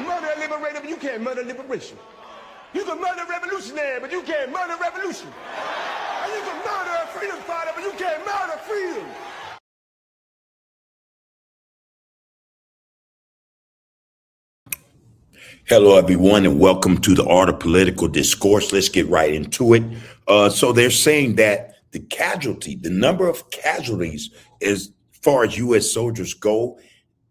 murder a liberator, but you can't murder liberation. You can murder a revolutionary, but you can't murder revolution. And you can murder a freedom fighter, but you can't murder freedom. Hello, everyone, and welcome to the Art of Political Discourse. Let's get right into it. So they're saying that the number of casualties as far as U.S. soldiers go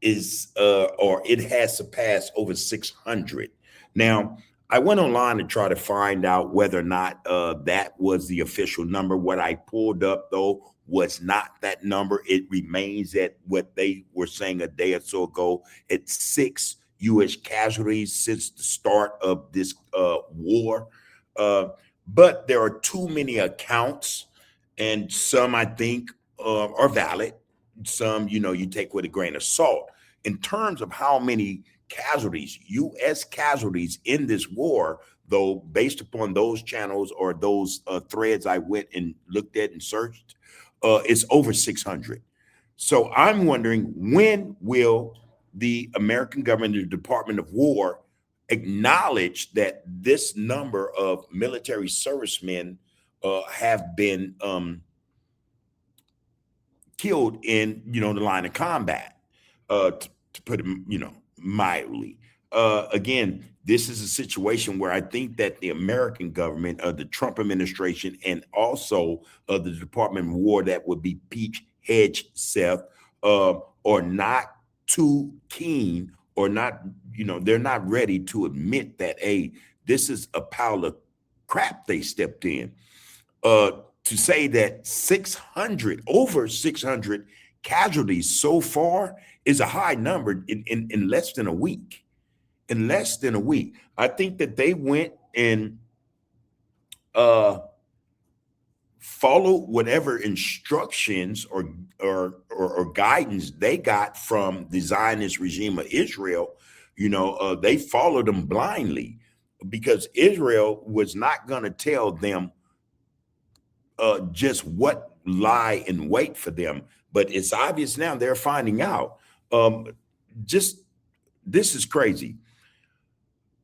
is, or it has surpassed over 600. Now, I went online to try to find out whether or not that was the official number. What I pulled up, though, was not that number. It remains at what they were saying a day or so ago at 6 U.S. casualties since the start of this war. But there are too many accounts, and some I think are valid. Some, you take with a grain of salt. In terms of how many casualties, U.S. casualties in this war, though, based upon those channels or those threads I went and looked at and searched, it's over 600. So I'm wondering, when will the American government, the Department of War, acknowledge that this number of military servicemen have been killed in, the line of combat, to put it, mildly. Again, this is a situation where I think that the American government, the Trump administration, and also the Department of War, that would be Pete Hegseth, are not too keen, or not, they're not ready to admit that, hey, this is a pile of crap they stepped in. To say that over 600 casualties so far is a high number in less than a week. In less than a week, I think that they went and followed whatever instructions or guidance they got from the Zionist regime of Israel. They followed them blindly, because Israel was not going to tell them just what lie in wait for them. But it's obvious now they're finding out. This is crazy.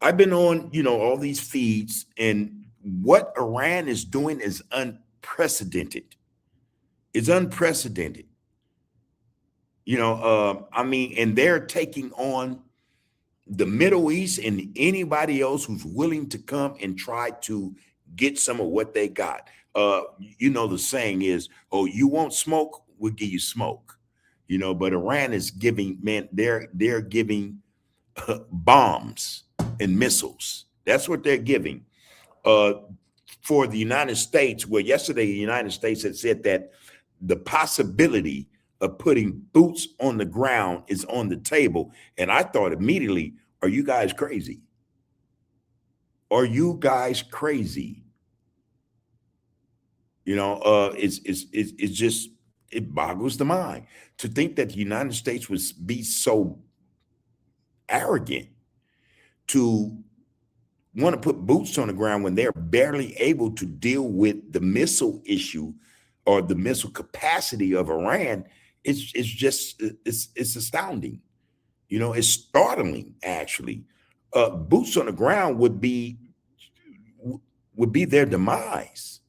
I've been on, all these feeds, and what Iran is doing is unprecedented. It's unprecedented. And they're taking on the Middle East and anybody else who's willing to come and try to get some of what they got. The saying is, oh, you want smoke, we'll give you smoke. But Iran is giving, they're giving bombs and missiles. That's what they're giving. For the United States, where yesterday the United States had said that the possibility of putting boots on the ground is on the table. And I thought immediately, are you guys crazy? Are you guys crazy? It's just, it boggles the mind to think that the United States would be so arrogant to want to put boots on the ground when they're barely able to deal with the missile issue or the missile capacity of Iran. It's astounding. It's startling, actually. Boots on the ground would be their demise,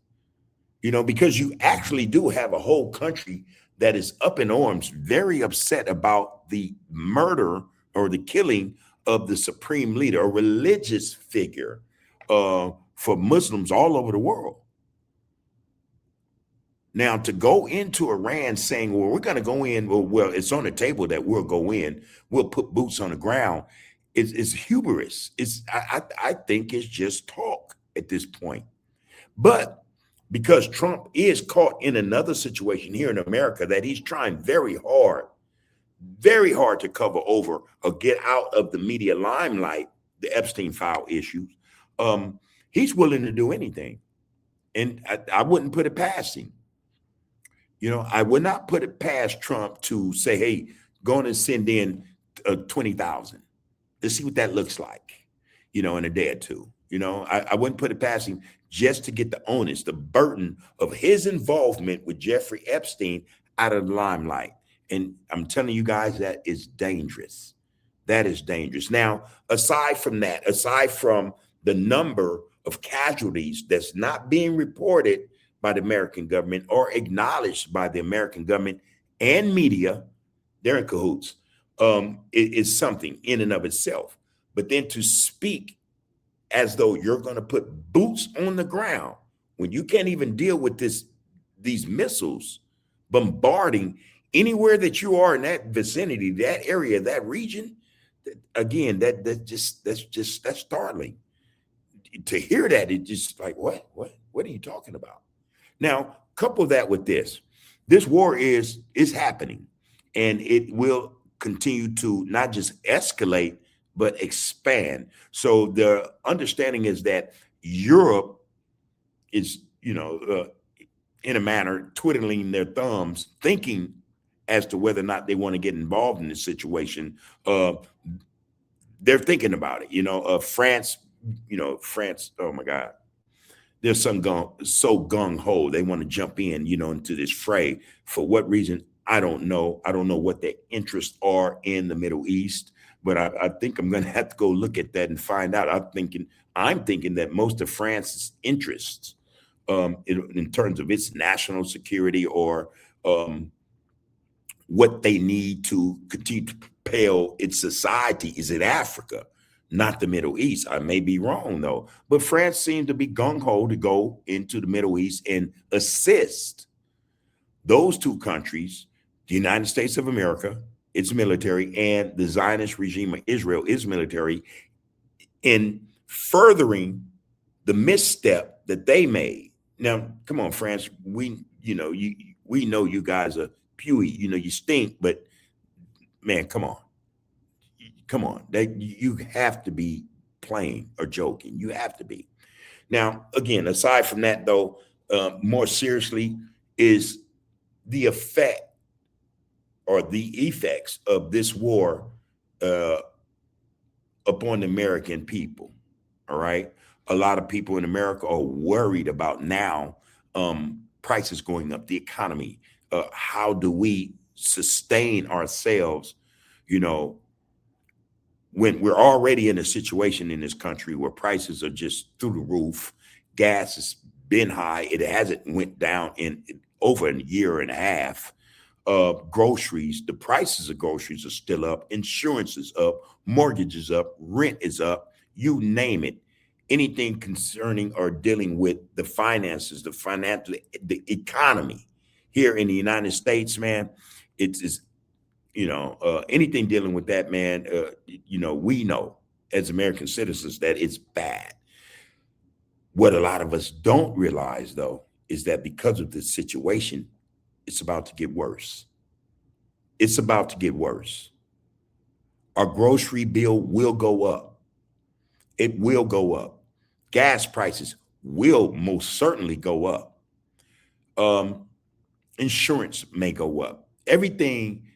because you actually do have a whole country that is up in arms, very upset about the murder or the killing of the supreme leader, a religious figure for Muslims all over the world. Now, to go into Iran saying, well, we're going to go in, well, it's on the table that we'll go in, we'll put boots on the ground, is hubris. I think it's just talk at this point. But because Trump is caught in another situation here in America that he's trying very hard to cover over or get out of the media limelight, the Epstein file issues, he's willing to do anything. And I wouldn't put it past him. I would not put it past Trump to say, hey, go on and send in 20,000. Let's see what that looks like, in a day or two. I wouldn't put it past him just to get the onus, the burden of his involvement with Jeffrey Epstein out of the limelight. And I'm telling you guys, that is dangerous. That is dangerous. Now, aside from that, aside from the number of casualties that's not being reported by the American government or acknowledged by the American government and media, they're in cahoots. It is something in and of itself. But then to speak as though you're going to put boots on the ground when you can't even deal with these missiles bombarding anywhere that you are in that vicinity, that area, that region. Again, that's startling. To hear that, it's just like, what are you talking about? Now, couple that with this. This war is happening, and it will continue to not just escalate, but expand. So the understanding is that Europe is, in a manner, twiddling their thumbs, thinking as to whether or not they want to get involved in this situation. They're thinking about it. France, France, oh my God. They're so gung ho. They want to jump in, into this fray. For what reason? I don't know. I don't know what their interests are in the Middle East, but I think I'm going to have to go look at that and find out. I'm thinking that most of France's interests, in terms of its national security or what they need to continue to propel its society, is in Africa, not the Middle East. I may be wrong though, but France seems to be gung-ho to go into the Middle East and assist those two countries, the United States of America, its military, and the Zionist regime of Israel, its military, in furthering the misstep that they made. Now, come on, France, we know you guys are pewy, you stink, but man, come on. You have to be playing or joking. You have to be. Now, again, aside from that, though, more seriously is the effect or the effects of this war upon the American people. All right. A lot of people in America are worried about now prices going up, the economy. How do we sustain ourselves, when we're already in a situation in this country where prices are just through the roof? Gas has been high. It hasn't went down in over a year and a half. Groceries, the prices of groceries are still up. Insurance is up. Mortgage is up. Rent is up. You name it. Anything concerning or dealing with the finances, the economy here in the United States, man, it's anything dealing with that, man, we know as American citizens that it's bad. What a lot of us don't realize, though, is that because of this situation, it's about to get worse. It's about to get worse. Our grocery bill will go up. It will go up. Gas prices will most certainly go up. Insurance may go up. Everything,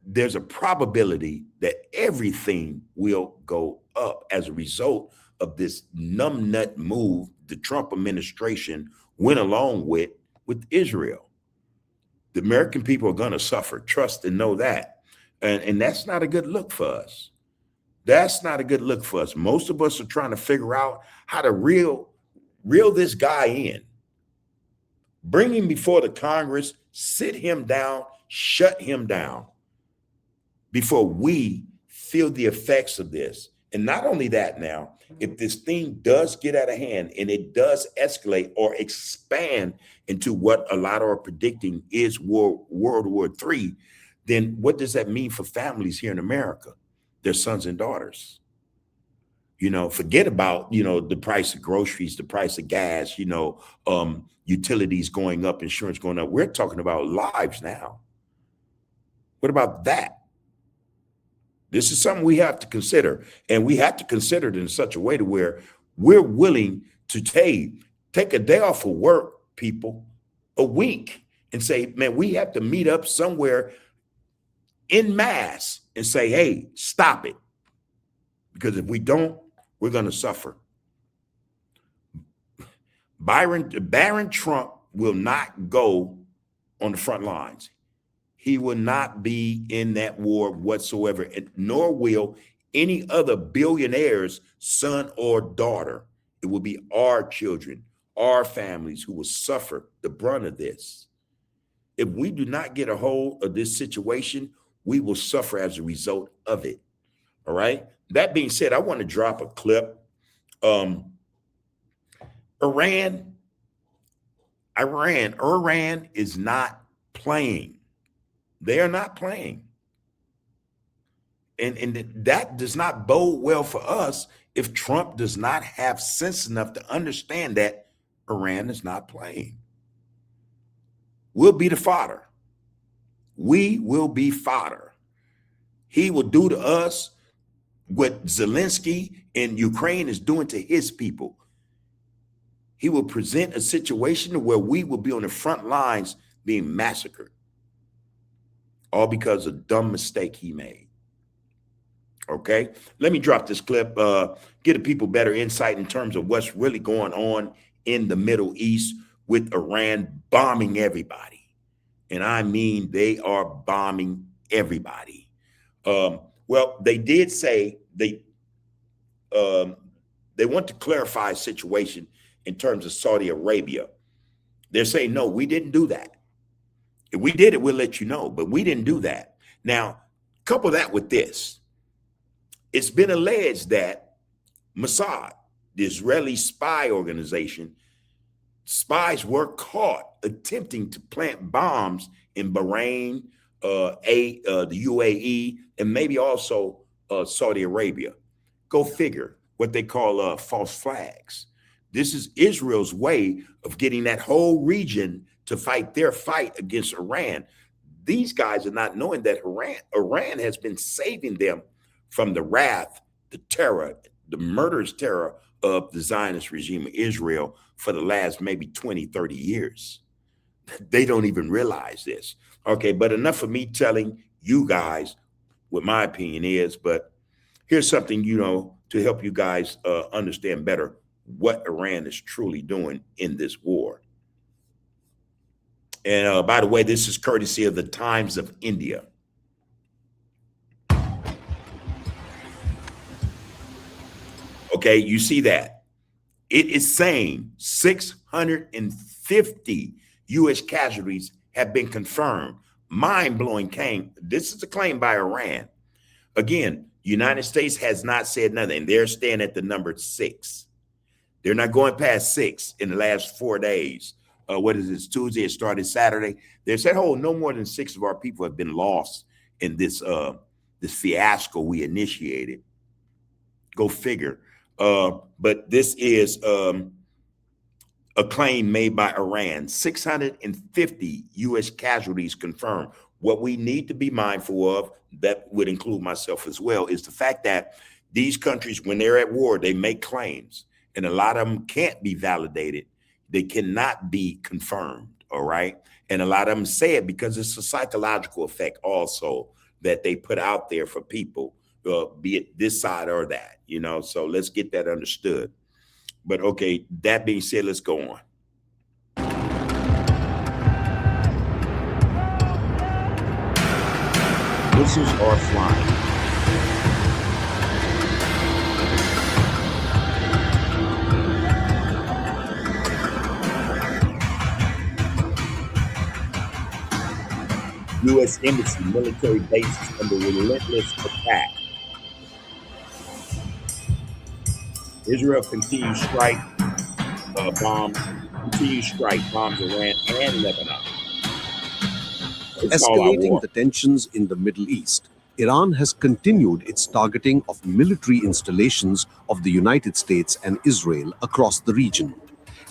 there's a probability that everything will go up as a result of this numbnut move the Trump administration went along with Israel. The American people are going to suffer. Trust and know that. And that's not a good look for us. That's not a good look for us. Most of us are trying to figure out how to reel this guy in. Bring him before the Congress, sit him down, shut him down before we feel the effects of this. And not only that, now, if this thing does get out of hand and it does escalate or expand into what a lot are predicting is World War III, then what does that mean for families here in America, their sons and daughters? Forget about, the price of groceries, the price of gas, utilities going up, insurance going up. We're talking about lives now. What about that? This is something we have to consider, and we have to consider it in such a way to where we're willing to take a day off of work, people, a week, and say, man, we have to meet up somewhere en masse and say, hey, stop it. Because if we don't, we're going to suffer. Baron Trump will not go on the front lines. He will not be in that war whatsoever, and nor will any other billionaire's son or daughter. It will be our children, our families who will suffer the brunt of this. If we do not get a hold of this situation, we will suffer as a result of it. All right. That being said, I want to drop a clip. Iran is not playing. They are not playing. And that does not bode well for us if Trump does not have sense enough to understand that Iran is not playing. We'll be the fodder. We will be fodder. He will do to us what Zelensky in Ukraine is doing to his people. He will present a situation where we will be on the front lines being massacred, all because of a dumb mistake he made. Okay, let me drop this clip, get the people better insight in terms of what's really going on in the Middle East with Iran bombing everybody. And I mean, they are bombing everybody. Well, they did say they want to clarify a situation in terms of Saudi Arabia. They're saying, no, we didn't do that. If we did it, we'll let you know, but we didn't do that. Now, couple that with this. It's been alleged that Mossad, the Israeli spy organization, spies were caught attempting to plant bombs in Bahrain, the UAE, and maybe also Saudi Arabia. Go figure, what they call false flags. This is Israel's way of getting that whole region to fight their fight against Iran. These guys are not knowing that Iran has been saving them from the wrath, the terror, the murderous terror of the Zionist regime of Israel for the last maybe 20, 30 years. They don't even realize this. Okay, but enough of me telling you guys what my opinion is, but here's something, to help you guys understand better what Iran is truly doing in this war. And by the way, this is courtesy of the Times of India. Okay, you see that. It is saying 650 U.S. casualties have been confirmed. Mind-blowing claim. This is a claim by Iran. Again, United States has not said nothing. They're staying at the number 6. They're not going past 6 in the last 4 days. What is this? Tuesday, it started Saturday. They said, oh, no more than 6 of our people have been lost in this fiasco we initiated. Go figure. But this is a claim made by Iran. 650 U.S. casualties confirmed. What we need to be mindful of, that would include myself as well, is the fact that these countries, when they're at war, they make claims, and a lot of them can't be validated. They cannot be confirmed, all right? And a lot of them say it because it's a psychological effect also that they put out there for people, be it this side or that, so let's get that understood. But okay, that being said, let's go on. Missiles are flying. U.S. Embassy military bases under relentless attack. Israel continues bombs Iran and Lebanon. Escalating the tensions in the Middle East, Iran has continued its targeting of military installations of the United States and Israel across the region.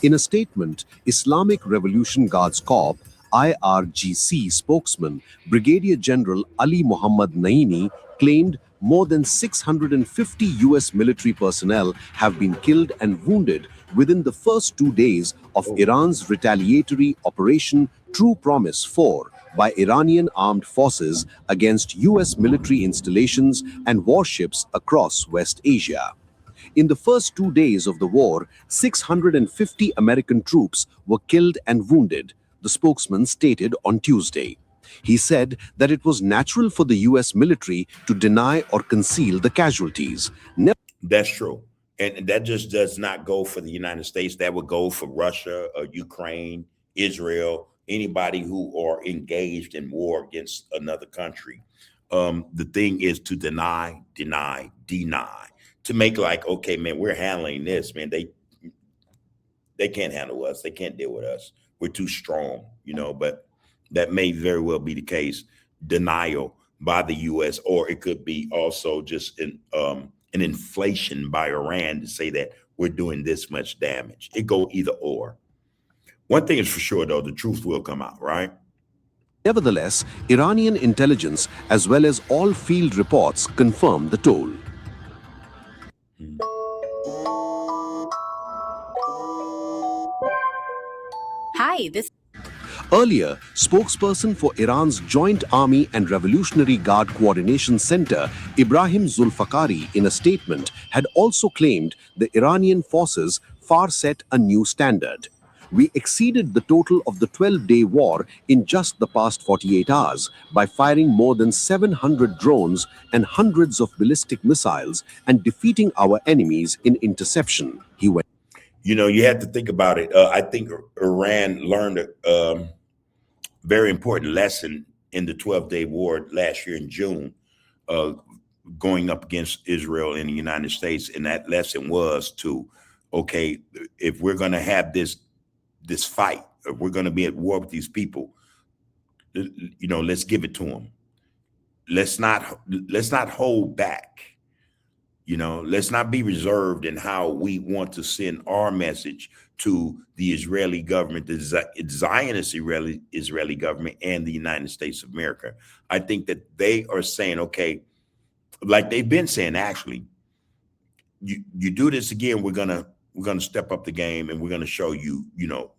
In a statement, Islamic Revolution Guards Corps IRGC spokesman Brigadier General Ali Mohammad Naini claimed more than 650 U.S. military personnel have been killed and wounded within the first 2 days of Iran's retaliatory Operation True Promise 4 by Iranian armed forces against U.S. military installations and warships across West Asia. In the first 2 days of the war, 650 American troops were killed and wounded, the spokesman stated on Tuesday. He said that it was natural for the US military to deny or conceal the casualties. That's true. And that just does not go for the United States. That would go for Russia, Ukraine, Israel, anybody who are engaged in war against another country. The thing is to deny, to make like, okay, man, we're handling this, man. They can't handle us. They can't deal with us. We're too strong, but that may very well be the case. Denial by the U.S., or it could be also just an inflation by Iran to say that we're doing this much damage. It go either or. One thing is for sure, though, the truth will come out, right? Nevertheless, Iranian intelligence as well as all field reports confirm the toll. Hi, Earlier, spokesperson for Iran's Joint Army and Revolutionary Guard Coordination Center, Ibrahim Zulfikari, in a statement, had also claimed the Iranian forces far set a new standard. We exceeded the total of the 12-day war in just the past 48 hours by firing more than 700 drones and hundreds of ballistic missiles and defeating our enemies in interception, he went. You have to think about it. I think Iran learned a very important lesson in the 12-day war last year in June, going up against Israel and the United States. And that lesson was to, okay, if we're going to have this fight, if we're going to be at war with these people, let's give it to them. Let's not hold back. Let's not be reserved in how we want to send our message to the Israeli government, the Zionist Israeli government, and the United States of America. I think that they are saying, okay, like they've been saying, actually, you do this again, we're gonna step up the game and we're gonna show you,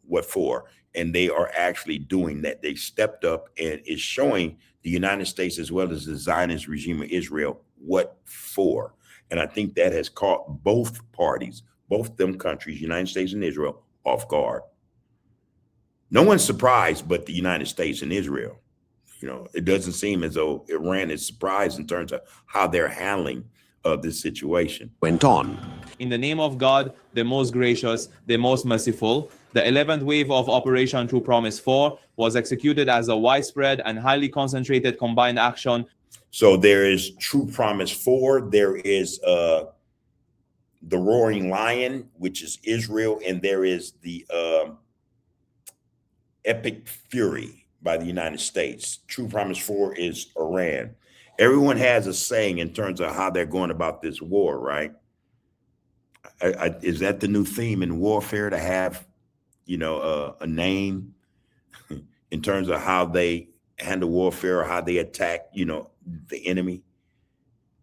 what for. And they are actually doing that. They stepped up and is showing the United States as well as the Zionist regime of Israel what for. And I think that has caught both parties, both them countries, United States and Israel, off guard. No one's surprised but the United States and Israel. It doesn't seem as though Iran is surprised in terms of how they're handling this situation. Went on. In the name of God, the most gracious, the most merciful, the 11th wave of Operation True Promise 4 was executed as a widespread and highly concentrated combined action. So there is True Promise 4, there is the Roaring Lion, which is Israel, and there is the Epic Fury by the United States. True Promise 4 is Iran. Everyone has a saying in terms of how they're going about this war, right? Is that the new theme in warfare, to have, a name in terms of how they handle warfare or how they attack, the enemy?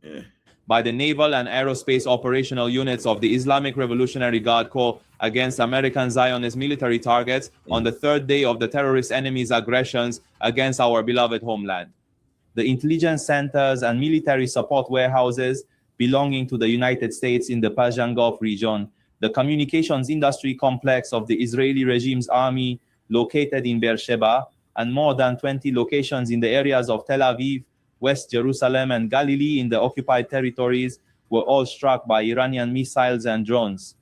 Yeah. By the naval and aerospace operational units of the Islamic Revolutionary Guard Corps against American Zionist military targets on the third day of the terrorist enemy's aggressions against our beloved homeland. The intelligence centers and military support warehouses belonging to the United States in the Persian Gulf region, the communications industry complex of the Israeli regime's army located in Beersheba, and more than 20 locations in the areas of Tel Aviv, West Jerusalem, and Galilee in the occupied territories were all struck by Iranian missiles and drones.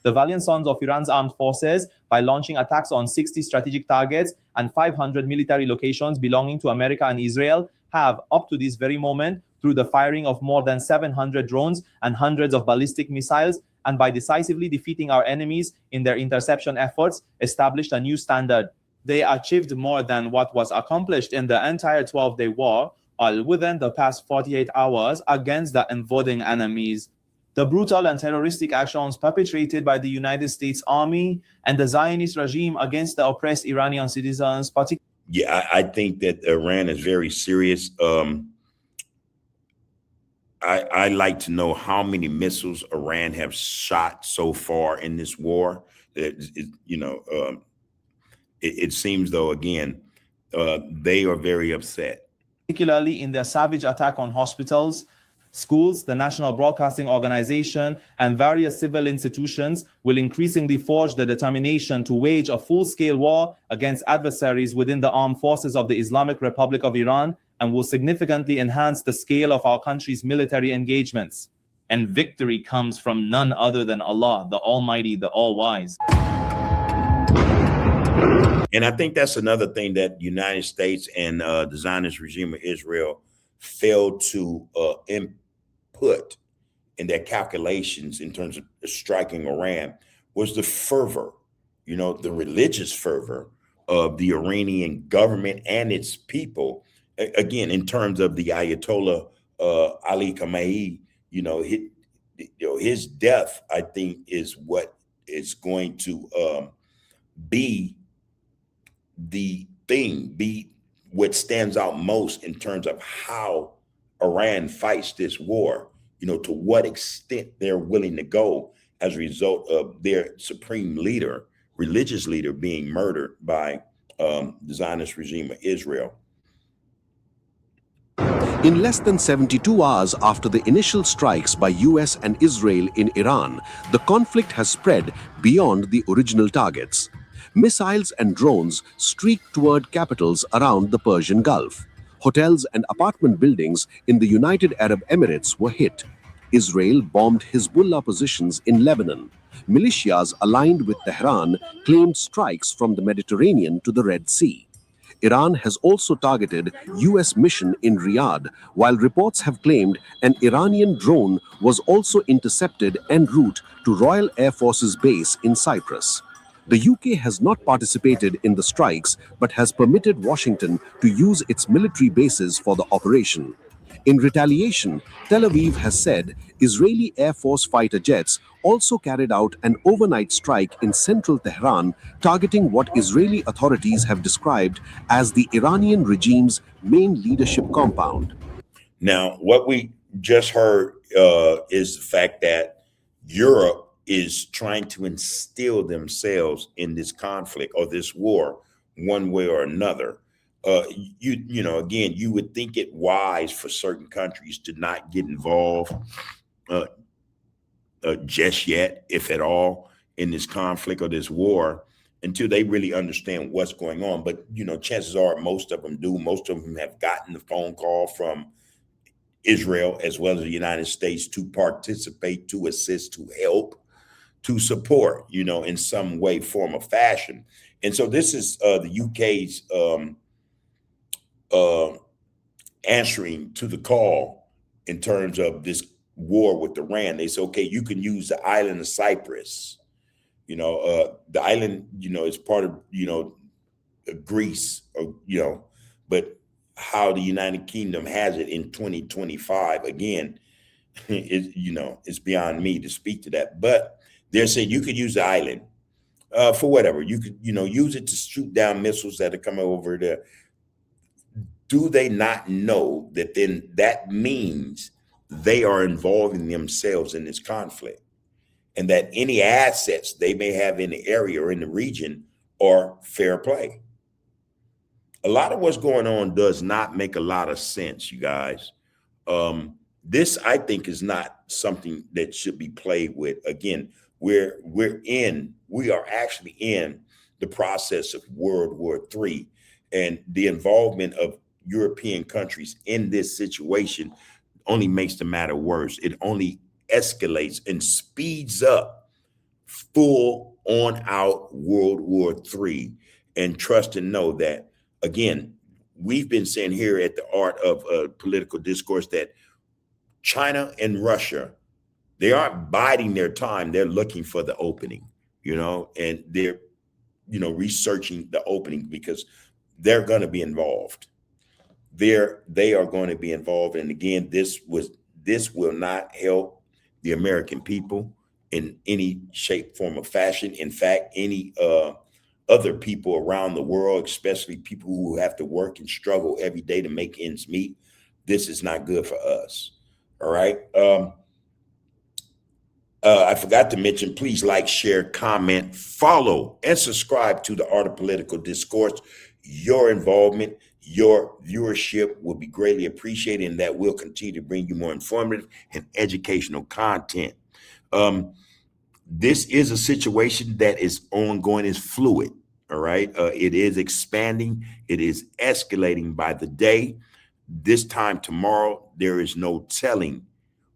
The valiant sons of Iran's armed forces, by launching attacks on 60 strategic targets and 500 military locations belonging to America and Israel, have, up to this very moment, through the firing of more than 700 drones and hundreds of ballistic missiles, and by decisively defeating our enemies in their interception efforts, established a new standard. They achieved more than what was accomplished in the entire 12-day war, all within the past 48 hours against the invading enemies. The brutal and terroristic actions perpetrated by the United States Army and the Zionist regime against the oppressed Iranian citizens, particularly. Yeah, I think that Iran is very serious. I like to know how many missiles Iran have shot so far in this war. It seems, though, again, they are very upset. Particularly in their savage attack on hospitals, Schools, the National Broadcasting Organization, and various civil institutions will increasingly forge the determination to wage a full-scale war against adversaries within the armed forces of the Islamic Republic of Iran, and will significantly enhance the scale of our country's military engagements. And victory comes from none other than Allah, the Almighty, the All-Wise. And I think that's another thing that the United States and the Zionist regime of Israel failed to input in their calculations in terms of striking Iran was the fervor, the religious fervor of the Iranian government and its people. Again, in terms of the Ayatollah Ali Khamenei, his death, I think, is what is going to be what stands out most in terms of how Iran fights this war, to what extent they're willing to go as a result of their supreme leader, religious leader, being murdered by the Zionist regime of Israel. In less than 72 hours after the initial strikes by US and Israel in Iran, the conflict has spread beyond the original targets. Missiles and drones streaked toward capitals around the Persian Gulf. Hotels and apartment buildings in the United Arab Emirates were hit. Israel bombed Hezbollah positions in Lebanon. Militias aligned with Tehran claimed strikes from the Mediterranean to the Red Sea. Iran has also targeted US mission in Riyadh, while reports have claimed an Iranian drone was also intercepted en route to Royal Air Force's base in Cyprus. The UK has not participated in the strikes, but has permitted Washington to use its military bases for the operation. In retaliation, Tel Aviv has said Israeli Air Force fighter jets also carried out an overnight strike in central Tehran, targeting what Israeli authorities have described as the Iranian regime's main leadership compound. Now, what we just heard is the fact that Europe is trying to instill themselves in this conflict or this war one way or another. Again, you would think it wise for certain countries to not get involved just yet, if at all, in this conflict or this war until they really understand what's going on. But, chances are most of them do. Most of them have gotten the phone call from Israel as well as the United States to participate, to assist, to help, to support, in some way, form, or fashion. And so this is the UK's answering to the call in terms of this war with Iran. They say, okay, you can use the island of Cyprus. The island, is part of, Greece, but how the United Kingdom has it in 2025, again, it's beyond me to speak to that. But they're saying you could use the island for whatever. You could, use it to shoot down missiles that are coming over there. Do they not know that then that means they are involving themselves in this conflict, and that any assets they may have in the area or in the region are fair play? A lot of what's going on does not make a lot of sense, you guys. This, I think, is not something that should be played with. Again, we are actually in the process of World War III, and the involvement of European countries in this situation only makes the matter worse. It only escalates and speeds up full on out World War III. And trust and know that, again, we've been saying here at the Art of Political Discourse that China and Russia, they aren't biding their time. They're looking for the opening, and they're, researching the opening because they're going to be involved. They are going to be involved. And again, this will not help the American people in any shape, form, or fashion. In fact, any other people around the world, especially people who have to work and struggle every day to make ends meet, this is not good for us. All right. I forgot to mention, please like, share, comment, follow, and subscribe to the Art of Political Discourse. Your involvement Your viewership will be greatly appreciated, and that will continue to bring you more informative and educational content. This is a situation that is ongoing, is fluid. All right. It is expanding. It is escalating by the day. This time tomorrow, there is no telling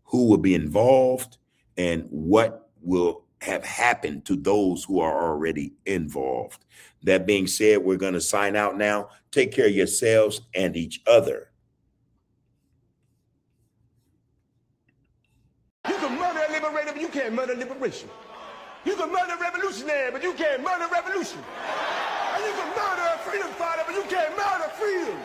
who will be involved and what will have happened to those who are already involved. That being said, we're going to sign out now. Take care of yourselves and each other. You can murder a liberator, but you can't murder liberation. You can murder a revolutionary, but you can't murder revolution. And you can murder a freedom fighter, but you can't murder freedom.